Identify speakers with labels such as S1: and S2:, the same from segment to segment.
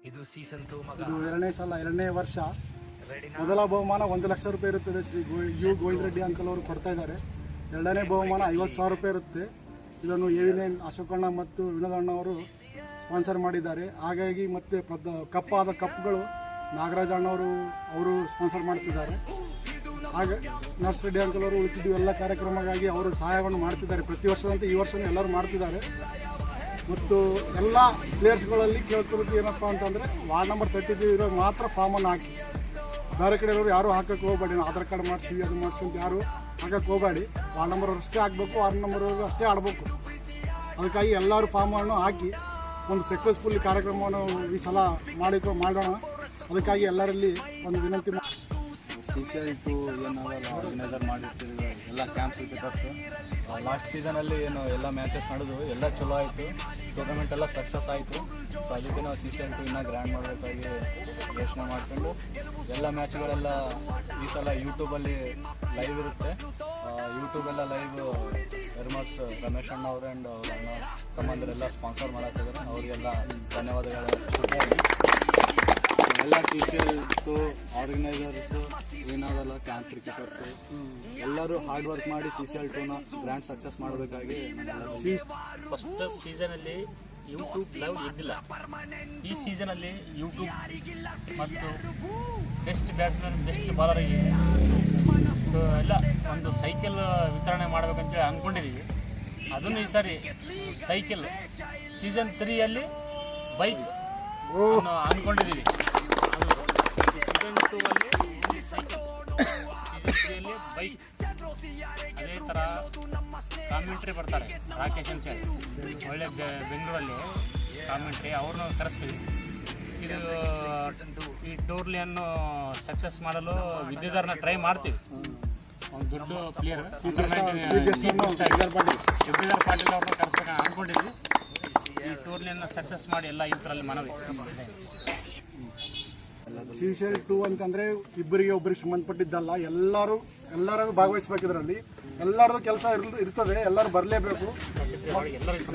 S1: ಇದು ಸೀಸನ್ 2 ಮಗ.
S2: ಇದು ಎರಡನೇ ವರ್ಷ. ಮೊದಲ ಬಹುಮಾನ 1 ಲಕ್ಷ ರೂಪಾಯಿ ಇರುತ್ತದೆ. ಶ್ರೀ ಯು ಗೋವಿಂದ ರೆಡ್ಡಿ ಅಂಕಲ್ ಅವರು ಕೊಡ್ತಾ ಇದ್ದಾರೆ. ಎರಡನೇ ಬಹುಮಾನ 50,000 ರೂಪಾಯಿ ಇರುತ್ತೆ. ಇದನ್ನು ಎ.ವಿ.ಎನ್. ಅಶೋಕಣ್ಣ ಮತ್ತು ವಿನೋದಣ್ಣ ಅವರು ಸ್ಪಾನ್ಸರ್ ಮಾಡಿದ್ದಾರೆ. ಹಾಗಾಗಿ ಮತ್ತೆ ಕಪ್ಪಾದ ಕಪ್ಗಳು ನಾಗರಾಜ ಅವರು ಸ್ಪಾನ್ಸರ್ ಮಾಡ್ತಿದ್ದಾರೆ. ಹಾಗೆ ನರ್ಸ್ ರೆಡ್ಡಿ ಅಂಕಲ್ ಅವರು ಉಳಿತಿದ್ದು ಎಲ್ಲ ಕಾರ್ಯಕ್ರಮಕ್ಕಾಗಿ ಅವರು ಸಹಾಯವನ್ನು ಮಾಡ್ತಿದ್ದಾರೆ. ಪ್ರತಿ ವರ್ಷದಂತೆ ಈ ವರ್ಷವೂ ಎಲ್ಲರೂ ಮಾಡ್ತಿದ್ದಾರೆ. ಮತ್ತು ಎಲ್ಲ ಪ್ಲೇಯರ್ಸ್ಗಳಲ್ಲಿ ಕೇಳ್ತಿರೋದು ಏನಪ್ಪ ಅಂತಂದರೆ ವಾರ್ಡ್ ನಂಬರ್ 33 ಇರೋ ಮಾತ್ರ ಫಾರ್ಮನ್ನು ಹಾಕಿ, ಬೇರೆ ಕಡೆ ಇರೋರು ಯಾರೂ ಹಾಕೋಕ್ಕೆ ಹೋಗಬೇಡಿ. ಆಧಾರ್ ಕಾರ್ಡ್ ಮಾಡಿಸಿ ಅದು ಮಾಡಿಸಿ ಅಂತ ಯಾರು ಹಾಕೋಕ್ಕೆ ಹೋಗಬೇಡಿ. ವಾರ್ಡ್ ನಂಬರ್ ಅಷ್ಟೇ ಹಾಕಬೇಕು, ವಾರ್ಡ್ ನಂಬರ್ ಅಷ್ಟೇ ಆಡಬೇಕು. ಅದಕ್ಕಾಗಿ ಎಲ್ಲರೂ ಫಾರ್ಮನ್ನು ಹಾಕಿ ಒಂದು ಸಕ್ಸಸ್ಫುಲ್ ಕಾರ್ಯಕ್ರಮವನ್ನು ಈ ಸಲ ಮಾಡೋಣ. ಅದಕ್ಕಾಗಿ ಎಲ್ಲರಲ್ಲಿ ಒಂದು ವಿನಂತಿ
S3: CCL2 ಏನಾಗಲ್ಲ ಆರ್ಗನೈಸರ್ ಮಾಡಿರ್ತೀವಿ ಎಲ್ಲ ಕ್ಯಾಂಪ್ಸ್ ಕ್ರಿಕೆಟರ್ಸು. ಲಾಸ್ಟ್ ಸೀಸನಲ್ಲಿ ಏನು ಎಲ್ಲ ಮ್ಯಾಚಸ್ ನಡೆದು ಎಲ್ಲ ಚಲೋ ಆಯಿತು, ಟೂರ್ನಮೆಂಟ್ ಎಲ್ಲ ಸಕ್ಸಸ್ ಆಯಿತು. ಸೊ ಅದಕ್ಕೆ ನಾವು CCL2 ಇನ್ನೂ ಗ್ರ್ಯಾಂಡ್ ಮಾಡಬೇಕಾಗಿ ಯೋಚನೆ ಮಾಡ್ಕೊಂಡು ಎಲ್ಲ ಮ್ಯಾಚ್ಗಳೆಲ್ಲ ಈ ಸಲ ಯೂಟ್ಯೂಬಲ್ಲಿ ಲೈವ್ ಇರುತ್ತೆ. ಯೂಟ್ಯೂಬೆಲ್ಲ ಲೈವ್ ಎರ್ಮರ್ಸ್ ರಮೇಶ್ ಅಣ್ಣ ಅವರು ಆ್ಯಂಡ್ ಅವ್ರ ಅಣ್ಣ ತಮ್ಮಂದರೆಲ್ಲ ಸ್ಪಾನ್ಸರ್ ಮಾಡತ್ತಿದ್ದಾರೆ. ಅವರಿಗೆಲ್ಲ ಧನ್ಯವಾದಗಳು. ಎಲ್ಲ CCL2 ಆರ್ಗನೈಸರ್ಸು ಏನಾಗಲ್ಲ ಕ್ಯಾಂಪ್ ಕ್ರಿಕೆಟರ್ಸು ಎಲ್ಲರೂ ಹಾರ್ಡ್ ವರ್ಕ್ ಮಾಡಿ CCL2ನ ಗ್ರ್ಯಾಂಡ್ ಸಕ್ಸಸ್ ಮಾಡಬೇಕಾಗಿ.
S4: ಫಸ್ಟ್ ಸೀಸನಲ್ಲಿ ಯೂಟ್ಯೂಬ್ ಲೈವ್ ಇದ್ದಿಲ್ಲ. ಈ ಸೀಸನಲ್ಲಿ ಯೂಟ್ಯೂಬ್ ಮತ್ತು ಬೆಸ್ಟ್ ಬ್ಯಾಟ್ಸ್ಮನ್ ಬೆಸ್ಟ್ ಬಾಲರಿಗೆ ಎಲ್ಲ ಒಂದು ಸೈಕಲ್ ವಿತರಣೆ ಮಾಡಬೇಕಂತೇಳಿ ಅಂದ್ಕೊಂಡಿದ್ದೀವಿ. ಅದನ್ನು ಈ ಸಾರಿ ಸೈಕಲ್ ಸೀಸನ್ 3ಯಲ್ಲಿ ಬೈಕ್ ಅಂದ್ಕೊಂಡಿದ್ದೀವಿ. ಸೀಸನ್ 2ಅಲ್ಲಿ ಸೈಕಲ್, ಸೀಸನ್ 3ಯಲ್ಲಿ ಬೈಕ್. ಅದೇ ಥರ ಕಾಮೆಂಟ್ರಿ ಬರ್ತಾರೆ ರಾಕೇಶ್ ಅಂತ ಹೇಳಿ, ಒಳ್ಳೆ ಬೆಂಗಳೂರಲ್ಲಿ ಕಾಮೆಂಟ್ರಿ, ಅವ್ರನ್ನ ಕರೆಸ್ತೀವಿ. ಇದು ಈ ಟೂರ್ಲಿಯನ್ನು ಸಕ್ಸಸ್ ಮಾಡಲು ವಿದ್ಯುದಾರನ ಟ್ರೈ ಮಾಡ್ತೀವಿ. ಒಂದು ದೊಡ್ಡ ಪ್ಲೇಯರ್ ಶಿವಧರ್ ಪಾಟೀಲ್ ಅವ್ರನ್ನ ಕರೆಸ್ಬೇಕು ಅಂದ್ಕೊಂಡಿದ್ವಿ. ಈ ಟೂರ್ಲಿಯನ್ನು ಸಕ್ಸಸ್ ಮಾಡಿ ಎಲ್ಲ ಯುವಕರಲ್ಲಿ ಮನವಿ.
S2: CCL2 ಅಂತಂದರೆ ಒಬ್ಬರಿಗೆ ಸಂಬಂಧಪಟ್ಟಿದ್ದಲ್ಲ, ಎಲ್ಲರೂ ಭಾಗವಹಿಸ್ಬೇಕಿದ್ರಲ್ಲಿ. ಎಲ್ಲರದು ಕೆಲಸ ಇರ್ತದೆ, ಎಲ್ಲರೂ ಬರಲೇಬೇಕು.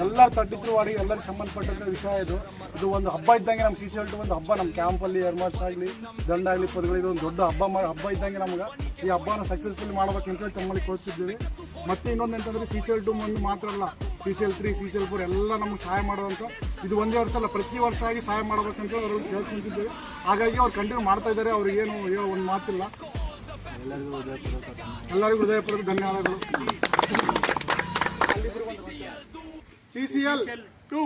S2: ಎಲ್ಲರೂ 33 ವಾರ್ಡಿಗೆ ಎಲ್ಲರಿಗೂ ಸಂಬಂಧಪಟ್ಟಂಥ ವಿಷಯ ಇದು ಒಂದು ಹಬ್ಬ ಇದ್ದಂಗೆ. ನಮ್ಮ CCL2 ಒಂದು ಹಬ್ಬ. ನಮ್ಮ ಕ್ಯಾಂಪಲ್ಲಿ ಎರ್ಮರ್ಸ್ ಆಗಲಿ ದಂಡ ಆಗಲಿ ಪದಗಳಿದು ಒಂದು ದೊಡ್ಡ ಹಬ್ಬ ಇದ್ದಂಗೆ. ನಮ್ಗೆ ಈ ಹಬ್ಬನ ಸಕ್ಸಸ್ಫುಲ್ ಮಾಡಬೇಕಂತೇಳಿ ತಮ್ಮಲ್ಲಿ ಕೋರ್ತಿದ್ದೀವಿ. ಮತ್ತು ಇನ್ನೊಂದು ಅಂತಂದರೆ CCL2 ಒಂದು ಮಾತ್ರ ಅಲ್ಲ, CCL3 CCL4 ಎಲ್ಲ ನಮ್ಗೆ ಸಹಾಯ ಮಾಡುವಂಥ ಇದು ಒಂದೇ ವರ್ಷ ಅಲ್ಲ, ಪ್ರತಿ ವರ್ಷ ಆಗಿ ಸಹಾಯ ಮಾಡ್ಬೇಕಂತೇಳಿ ಅವ್ರು ಕೇಳ್ಕೊಂತಿದ್ದೀವಿ. ಹಾಗಾಗಿ ಅವ್ರು ಕಂಟಿನ್ಯೂ ಮಾಡ್ತಾ ಇದ್ದಾರೆ. ಅವ್ರಿಗೇನು ಹೇಳೋ ಒಂದು ಮಾತಿಲ್ಲ. ಎಲ್ಲರಿಗೂ ಹೃದಯಪೂರ್ವಕ ಧನ್ಯವಾದಗಳು. CCL2